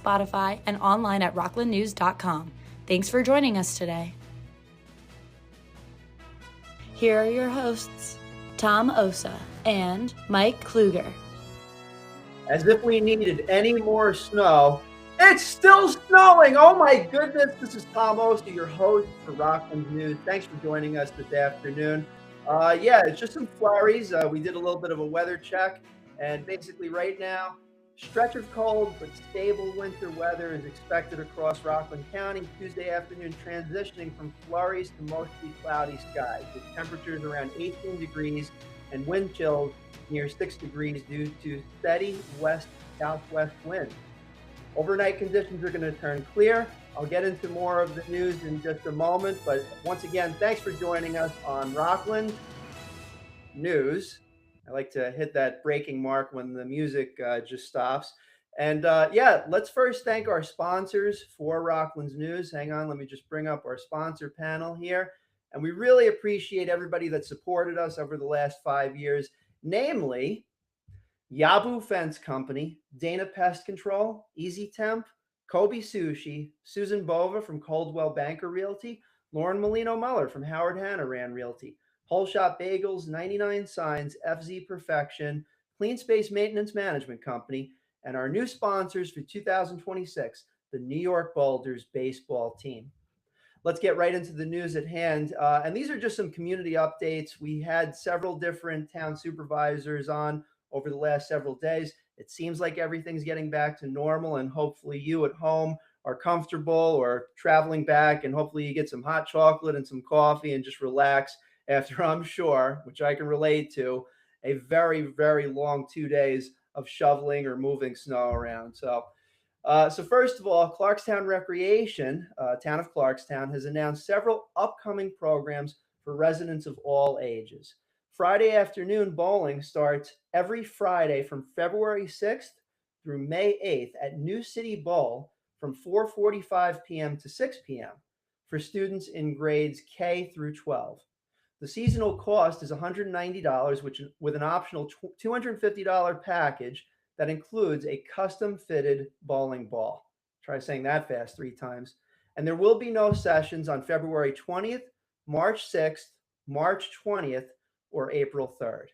Spotify, and online at rocklandnews.com. Thanks for joining us today. Here are your hosts, Tom Osa and Mike Kluger. As if we needed any more snow. It's still snowing. Oh my goodness. This is Tom Osa, your host for Rockland News. Thanks for joining us this afternoon. It's just some flurries. We did a little bit of a weather check, and basically right now, stretch of cold but stable winter weather is expected across Rockland County Tuesday afternoon, transitioning from flurries to mostly cloudy skies with temperatures around 18 degrees and wind chills near 6 degrees due to steady west-southwest winds. Overnight conditions are going to turn clear. I'll get into more of the news in just a moment, but once again, thanks for joining us on Rockland News. I like to hit that breaking mark when the music just stops. And let's first thank our sponsors for Rockland's News. Hang on, let me just bring up our sponsor panel here. And we really appreciate everybody that supported us over the last 5 years, namely Yabu Fence Company, Dana Pest Control, Easy Temp, Kobe Sushi, Susan Bova from Coldwell Banker Realty, Lauren Molino Muller from Howard Hanna Rand Realty, Whole Shop Bagels, 99 Signs, FZ Perfection, Clean Space Maintenance Management Company, and our new sponsors for 2026, the New York Boulders baseball team. Let's get right into the news at hand. And these are just some community updates. We had several different town supervisors on over the last several days. It seems like everything's getting back to normal, and hopefully you at home are comfortable or traveling back, and hopefully you get some hot chocolate and some coffee and just relax after, I'm sure, which I can relate to, a very, very long 2 days of shoveling or moving snow around. So first of all, Clarkstown Recreation, Town of Clarkstown, has announced several upcoming programs for residents of all ages. Friday afternoon bowling starts every Friday from February 6th through May 8th at New City Bowl from 4:45 p.m. to 6 p.m. for students in grades K through 12. The seasonal cost is $190, which with an optional $250 package that includes a custom-fitted bowling ball. Try saying that fast 3 times. And there will be no sessions on February 20th, March 6th, March 20th, or April 3rd.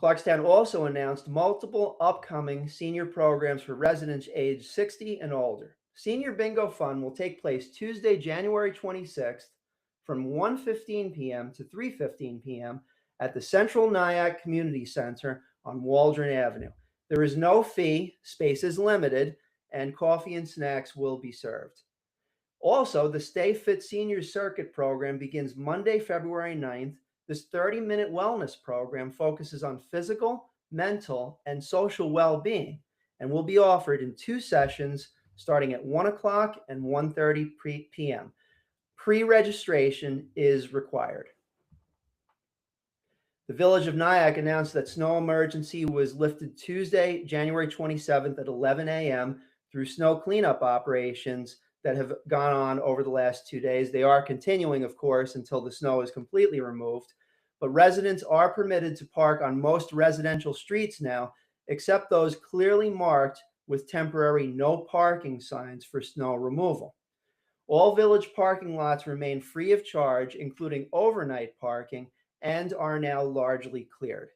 Clarkstown also announced multiple upcoming senior programs for residents aged 60 and older. Senior Bingo Fun will take place Tuesday, January 26th from 1:15 p.m. to 3:15 p.m. at the Central Nyack Community Center on Waldron Avenue. There is no fee, space is limited, and coffee and snacks will be served. Also, the Stay Fit Senior Circuit program begins Monday, February 9th. This 30-minute wellness program focuses on physical, mental, and social well-being and will be offered in 2 sessions starting at 1 o'clock and 1:30 p.m. Pre-registration is required. The Village of Nyack announced that snow emergency was lifted Tuesday, January 27th at 11 a.m. through snow cleanup operations that have gone on over the last 2 days. They are continuing, of course, until the snow is completely removed. But residents are permitted to park on most residential streets now, except those clearly marked with temporary no parking signs for snow removal. All village parking lots remain free of charge, including overnight parking, and are now largely cleared.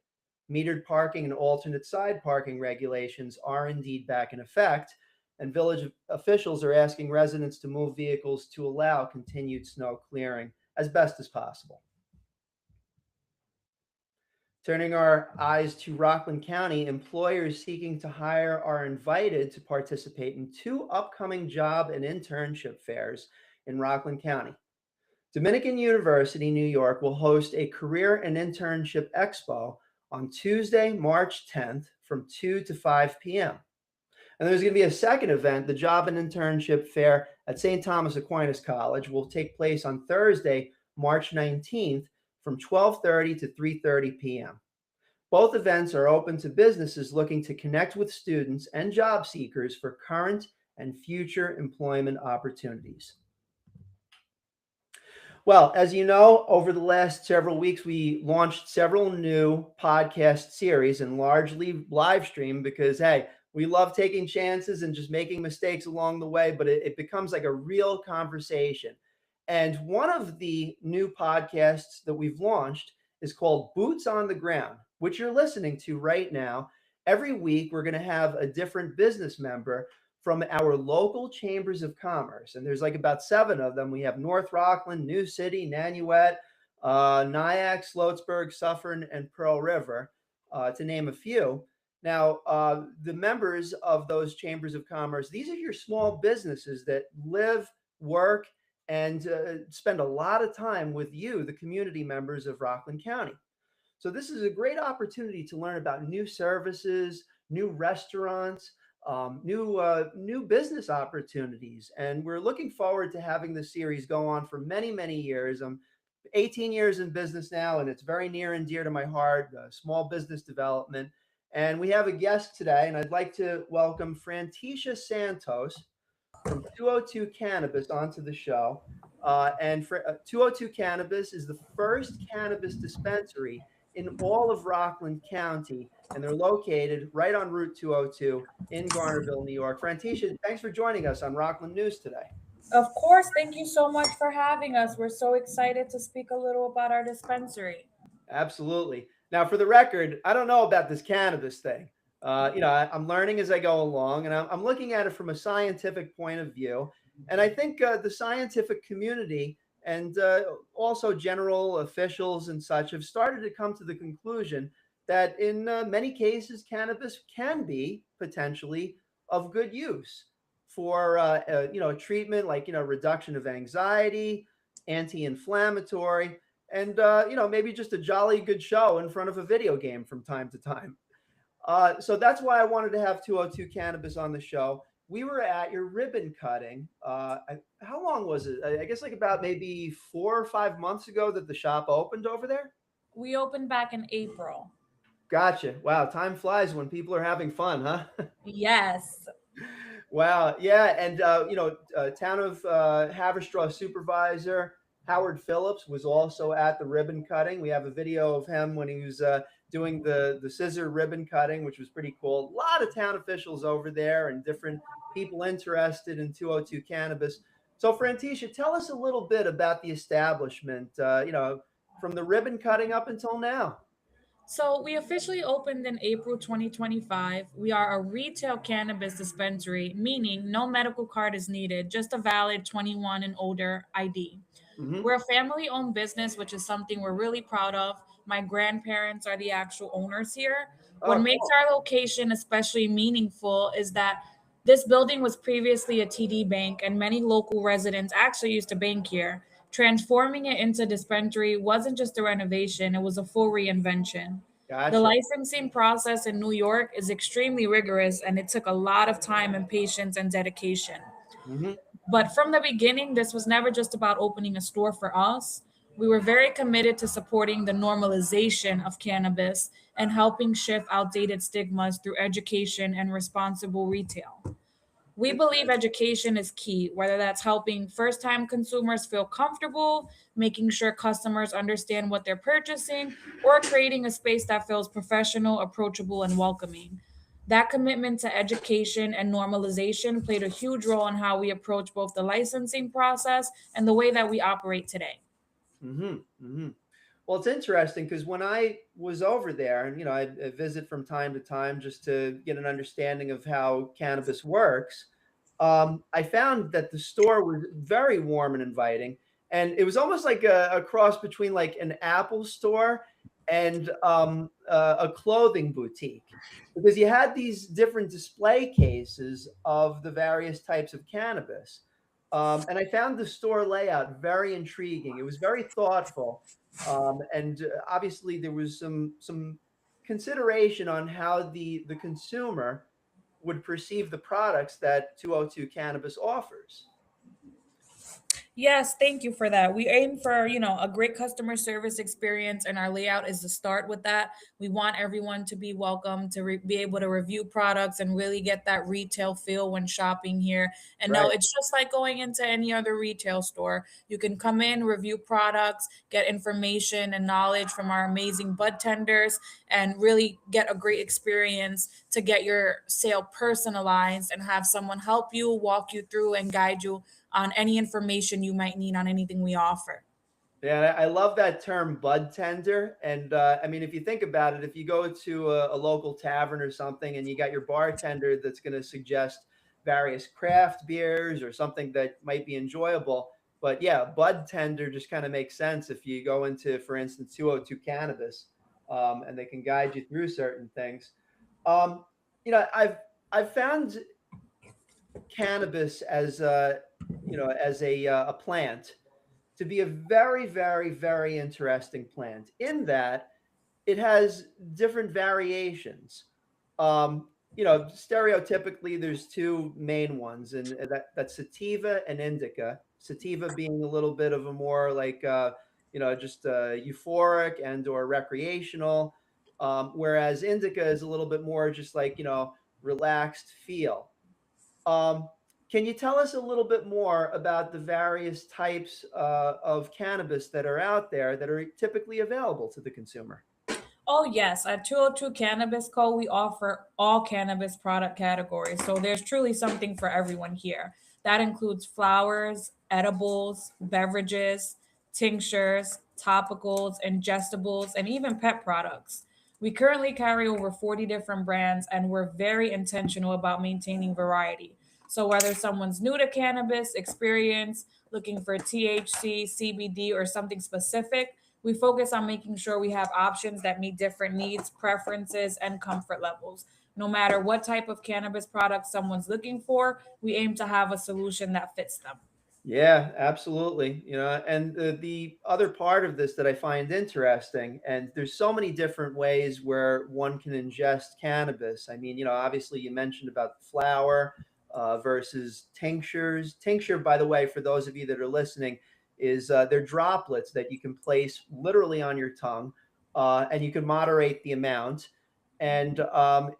Metered parking and alternate side parking regulations are indeed back in effect, and village officials are asking residents to move vehicles to allow continued snow clearing as best as possible. Turning our eyes to Rockland County, employers seeking to hire are invited to participate in 2 upcoming job and internship fairs in Rockland County. Dominican University, New York, will host a career and internship expo on Tuesday, March 10th from 2 to 5 p.m. And there's going to be a second event, the Job and Internship Fair at St. Thomas Aquinas College, will take place on Thursday, March 19th from 12:30 to 3:30 p.m. Both events are open to businesses looking to connect with students and job seekers for current and future employment opportunities. Well, as you know, over the last several weeks, we launched several new podcast series and largely live stream because, hey, We love taking chances and just making mistakes along the way, but it becomes like a real conversation. And one of the new podcasts that we've launched is called Boots on the Ground, which you're listening to right now. Every week, we're going to have a different business member from our local chambers of commerce. And there's like about 7 of them. We have North Rockland, New City, Nanuet, Nyack, Sloatsburg, Suffern, and Pearl River, to name a few. Now, the members of those chambers of commerce, these are your small businesses that live, work, and spend a lot of time with you, the community members of Rockland County. So this is a great opportunity to learn about new services, new restaurants, new business opportunities, and we're looking forward to having this series go on for many years. I'm 18 years in business now, and it's very near and dear to my heart, small business development. And we have a guest today, and I'd like to welcome Franticia Santos from 202 Cannabis onto the show. And 202 Cannabis is the first cannabis dispensary in all of Rockland County, and they're located right on Route 202 in Garnerville, New York. Franticia, thanks for joining us on Rockland News today. Of course, thank you so much for having us. We're so excited to speak a little about our dispensary. Absolutely. Now, for the record, I don't know about this cannabis thing. I'm learning as I go along, and I'm looking at it from a scientific point of view. And I think the scientific community and also general officials and such have started to come to the conclusion that in many cases, cannabis can be potentially of good use for treatment like reduction of anxiety, anti-inflammatory, and maybe just a jolly good show in front of a video game from time to time. So that's why I wanted to have 202 Cannabis on the show. We were at your ribbon cutting. How long was it? I guess like about maybe 4 or 5 months ago that the shop opened over there. We opened back in April. Gotcha. Wow, time flies when people are having fun, huh? Yes. Wow. Yeah. And, town of Haverstraw supervisor Howard Phillips was also at the ribbon cutting. We have a video of him when he was doing the scissor ribbon cutting, which was pretty cool. A lot of town officials over there and different people interested in 202 Cannabis. So, Franticia, tell us a little bit about the establishment, from the ribbon cutting up until now. So we officially opened in April 2025. We are a retail cannabis dispensary, meaning no medical card is needed, just a valid 21 and older ID. Hmm. We're a family owned business, which is something we're really proud of. My grandparents are the actual owners here. What Oh, makes cool. our location especially meaningful is that this building was previously a TD bank, and many local residents actually used to bank here. Transforming it into dispensary wasn't just a renovation, it was a full reinvention. The Gotcha. licensing process in New York is extremely rigorous, and it took a lot of time and patience and dedication. Hmm. But from the beginning, this was never just about opening a store for us. We were very committed to supporting the normalization of cannabis and helping shift outdated stigmas through education and responsible retail. We believe education is key, whether that's helping first time consumers feel comfortable, making sure customers understand what they're purchasing, or creating a space that feels professional, approachable, and welcoming. That commitment to education and normalization played a huge role in how we approach both the licensing process and the way that we operate today. Hmm. Hmm. Well, it's interesting because when I was over there, and I visit from time to time just to get an understanding of how cannabis works, I found that the store was very warm and inviting, and it was almost like a cross between like an Apple store and a clothing boutique, because you had these different display cases of the various types of cannabis, and I found the store layout very intriguing. It was very thoughtful, and obviously there was some consideration on how the consumer would perceive the products that 202 Cannabis offers. Yes, thank you for that. We aim for, a great customer service experience, and our layout is to start with that. We want everyone to be welcome, to be able to review products and really get that retail feel when shopping here. And no, Right. it's just like going into any other retail store. You can come in, review products, get information and knowledge from our amazing bud tenders, and really get a great experience to get your sale personalized and have someone help you, walk you through, and guide you on any information you might need on anything we offer. Yeah, I love that term bud tender. And I mean, if you think about it, if you go to a local tavern or something and you got your bartender that's going to suggest various craft beers or something that might be enjoyable. But yeah, bud tender just kind of makes sense if you go into, for instance, 202 Cannabis, and they can guide you through certain things. Um, I've found cannabis as as a plant to be a very, very, very interesting plant in that it has different variations. Stereotypically, there's two main ones, and that's sativa and indica. Sativa being a little bit of a more like, just euphoric and or recreational, whereas indica is a little bit more just like, relaxed feel. Um, can you tell us a little bit more about the various types of cannabis that are out there that are typically available to the consumer? Oh, yes. At 202 Cannabis Co., we offer all cannabis product categories. So there's truly something for everyone here. That includes flowers, edibles, beverages, tinctures, topicals, ingestibles, and even pet products. We currently carry over 40 different brands, and we're very intentional about maintaining variety. So whether someone's new to cannabis experience, looking for THC, CBD, or something specific, we focus on making sure we have options that meet different needs, preferences, and comfort levels. No matter what type of cannabis product someone's looking for, we aim to have a solution that fits them. Yeah, absolutely. And the other part of this that I find interesting, and there's so many different ways where one can ingest cannabis. I mean, obviously you mentioned about the flower versus tinctures. Tincture, by the way, for those of you that are listening, is they're droplets that you can place literally on your tongue, and you can moderate the amount. And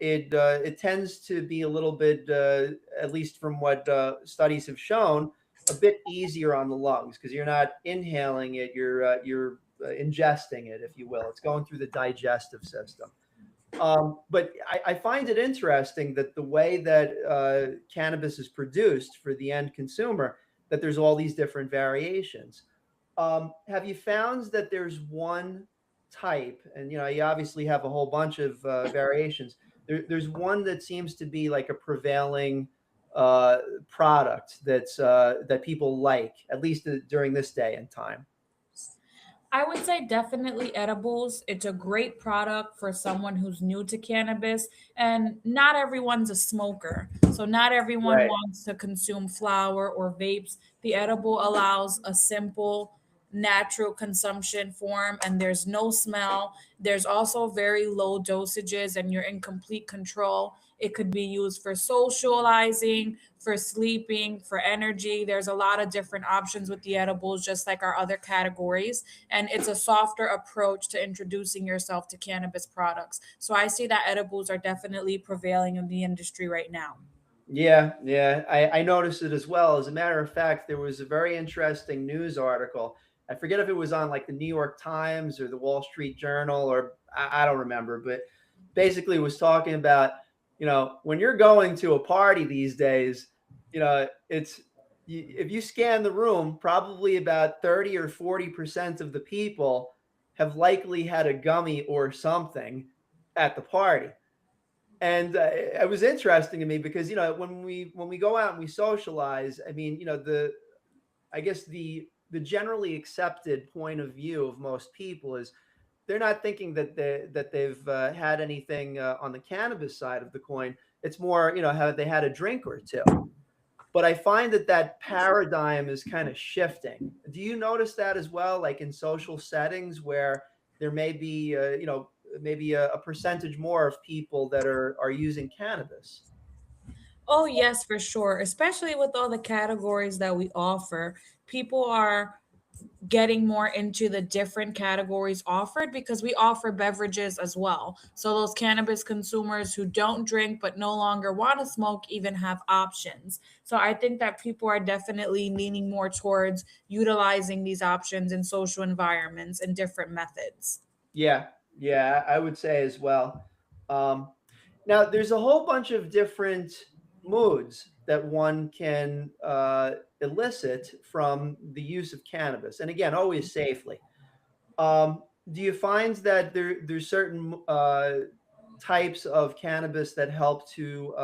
it tends to be a little bit, at least from what studies have shown, a bit easier on the lungs because you're not inhaling it, you're ingesting it, if you will. It's going through the digestive system. But I find it interesting that the way that cannabis is produced for the end consumer, that there's all these different variations. Have you found that there's one type, and you obviously have a whole bunch of variations. There's one that seems to be like a prevailing uh, product that people like, at least during this day and time. I would say definitely edibles. It's a great product for someone who's new to cannabis, and not everyone's a smoker. So, not everyone Right. wants to consume flower or vapes. The edible allows a simple, natural consumption form, and there's no smell. There's also very low dosages, and you're in complete control. It could be used for socializing, for sleeping, for energy. There's a lot of different options with the edibles, just like our other categories, and it's a softer approach to introducing yourself to cannabis products. So I see that edibles are definitely prevailing in the industry right now. Yeah, yeah, I noticed it as well. As a matter of fact, there was a very interesting news article. I forget if it was on like the New York Times or the Wall Street Journal, or I don't remember, but basically was talking about, when you're going to a party these days, it's if you scan the room, probably about 30 or 40% of the people have likely had a gummy or something at the party. And it was interesting to me because when we go out and we socialize, I mean, the I guess the generally accepted point of view of most people is they're not thinking that they've had anything on the cannabis side of the coin. It's more, have they had a drink or two. But I find that paradigm is kind of shifting. Do you notice that as well, like in social settings where there may be, maybe a percentage more of people that are using cannabis? Oh, yes, for sure. Especially with all the categories that we offer, people are getting more into the different categories offered because we offer beverages as well. So those cannabis consumers who don't drink but no longer want to smoke even have options. So I think that people are definitely leaning more towards utilizing these options in social environments and different methods. Yeah, yeah, I would say as well. Um, Now, there's a whole bunch of different moods that one can elicit from the use of cannabis, and again, always safely. Do you find that there's certain types of cannabis that help to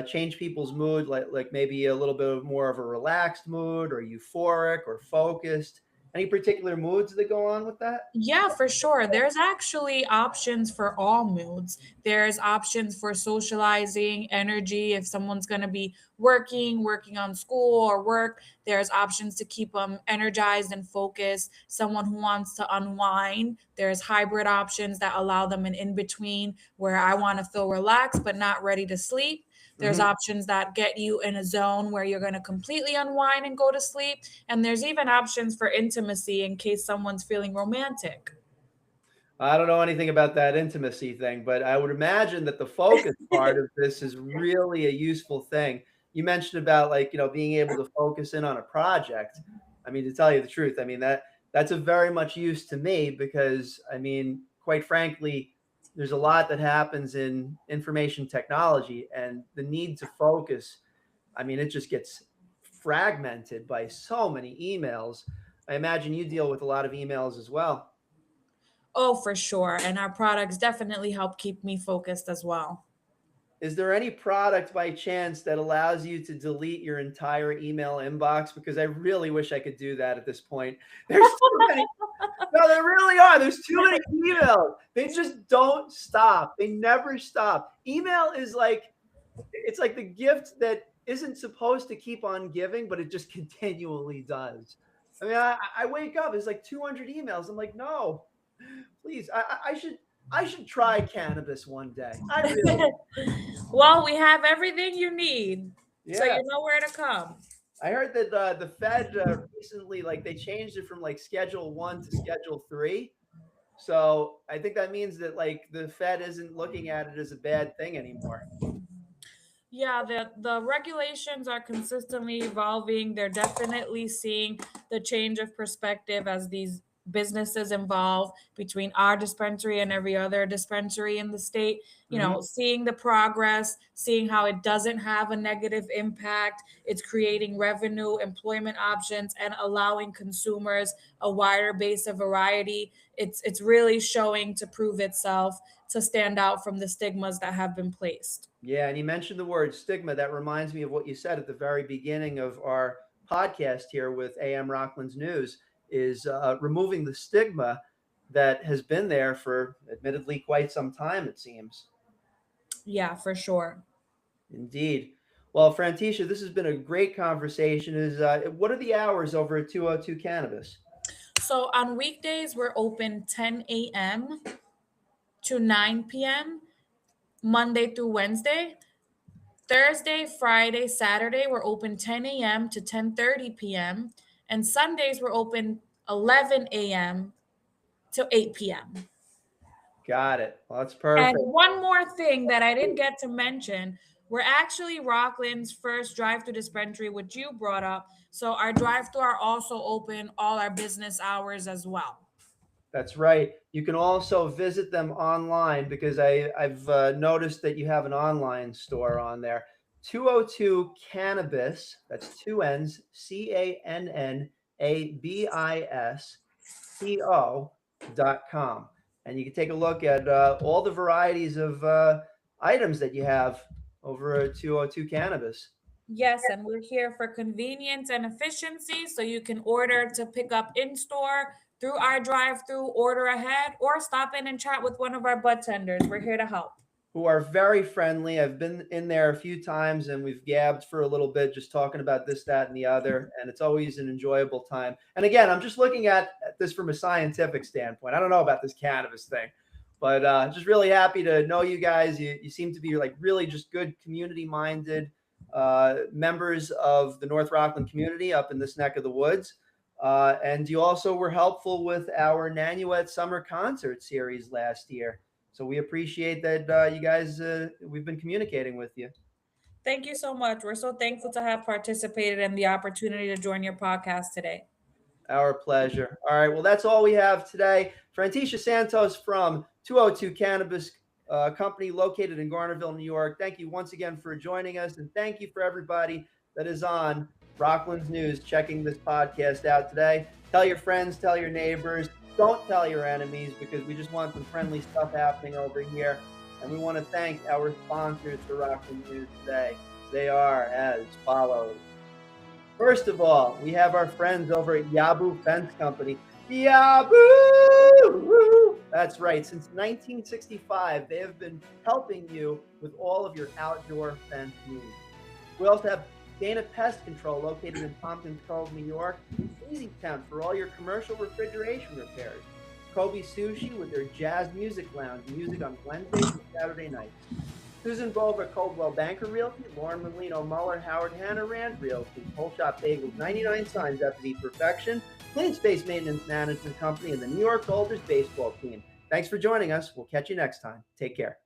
change people's mood, like maybe a little bit of more of a relaxed mood, or euphoric, or focused? Any particular moods that go on with that? Yeah, for sure. There's actually options for all moods. There's options for socializing, energy. If someone's going to be working on school or work, there's options to keep them energized and focused. Someone who wants to unwind, there's hybrid options that allow them an in between where I want to feel relaxed but not ready to sleep. There's Hmm. options that get you in a zone where you're going to completely unwind and go to sleep. And there's even options for intimacy in case someone's feeling romantic. I don't know anything about that intimacy thing, but I would imagine that the focus part of this is really a useful thing. You mentioned about, like, being able to focus in on a project. I mean, to tell you the truth, I mean that's a very much use to me because I mean, quite frankly, there's a lot that happens in information technology and the need to focus. I mean, it just gets fragmented by so many emails. I imagine you deal with a lot of emails as well. Oh, for sure. And our products definitely help keep me focused as well. Is there any product by chance that allows you to delete your entire email inbox? Because I really wish I could do that at this point. There's too many. No, there really are. There's too many emails. They just don't stop. They never stop. Email is like, it's like the gift that isn't supposed to keep on giving, but it just continually does. I mean, I wake up, it's like 200 emails. I'm like, no, please. I should try cannabis one day. I really, Well, we have everything you need. So yeah. you know where to come. I heard that the Fed recently, like, they changed it from like Schedule 1 to Schedule 3. So I think that means that like the Fed isn't looking at it as a bad thing anymore. Yeah, the regulations are consistently evolving. They're definitely seeing the change of perspective as these businesses evolve between our dispensary and every other dispensary in the state. You know, Hmm. seeing the progress, seeing how it doesn't have a negative impact. It's creating revenue, employment options, and allowing consumers a wider base of variety. It's really showing to prove itself to stand out from the stigmas that have been placed. Yeah, and you mentioned the word stigma. That reminds me of what you said at the very beginning of our podcast here with AM Rockland's News, is removing the stigma that has been there for admittedly quite some time, it seems. Yeah, for sure. Indeed. Well, Frantisha, this has been a great conversation. Is What are the hours over at 202 Cannabis? So on weekdays, we're open 10 a.m. to 9 p.m., Monday through Wednesday. Thursday, Friday, Saturday, we're open 10 a.m. to 10:30 p.m. And Sundays, we're open 11 a.m. to 8 p.m. Got it. Well, that's And perfect. one more thing that I didn't get to mention, we're actually Rockland's first drive-through dispensary, which you brought up. So our drive-through are also open all our business hours as well. That's right. You can also visit them online because I've noticed that you have an online store on there. 202 Cannabis, that's two N's, CANNABISCO.com. And you can take a look at all the varieties of items that you have over at 202 Cannabis. Yes, and we're here for convenience and efficiency. So you can order to pick up in store through our drive through, order ahead, or stop in and chat with one of our bud tenders. We're here to help. Who are very friendly. I've been in there a few times and we've gabbed for a little bit, just talking about this, that, and the other. And it's always an enjoyable time. And again, I'm just looking at this from a scientific standpoint. I don't know about this cannabis thing, But just really happy to know you guys. You seem to be like really just good community-minded members of the North Rockland community up in this neck of the woods. And you also were helpful with our Nanuet Summer Concert Series last year. So we appreciate that you guys, we've been communicating with you. Thank you so much. We're so thankful to have participated in the opportunity to join your podcast today. Our pleasure. All right. Well, that's all we have today. Frantisha Santos from 202 Cannabis Company located in Garnerville, New York. Thank you once again for joining us. And thank you for everybody that is on Rockland's News checking this podcast out today. Tell your friends, tell your neighbors. Don't tell your enemies because we just want some friendly stuff happening over here. And we want to thank our sponsors for Rockland's News today. They are as follows. First of all, we have our friends over at Yabu Fence Company. Yabu! That's right. Since 1965, they have been helping you with all of your outdoor fence needs. We also have Dana Pest Control located in Tompkins Cove, New York. Easy Temp for all your commercial refrigeration repairs. Kobe Sushi with their Jazz Music Lounge, music on Wednesdays and Saturday nights. Susan Bova, Coldwell Banker Realty, Lauren Molino Muller, Howard Hanna Rand Realty, Whole Shop Bagels, 99 Signs FZ Perfection, Clean Space Maintenance Management Company, and the New York Golders baseball team. Thanks for joining us. We'll catch you next time. Take care.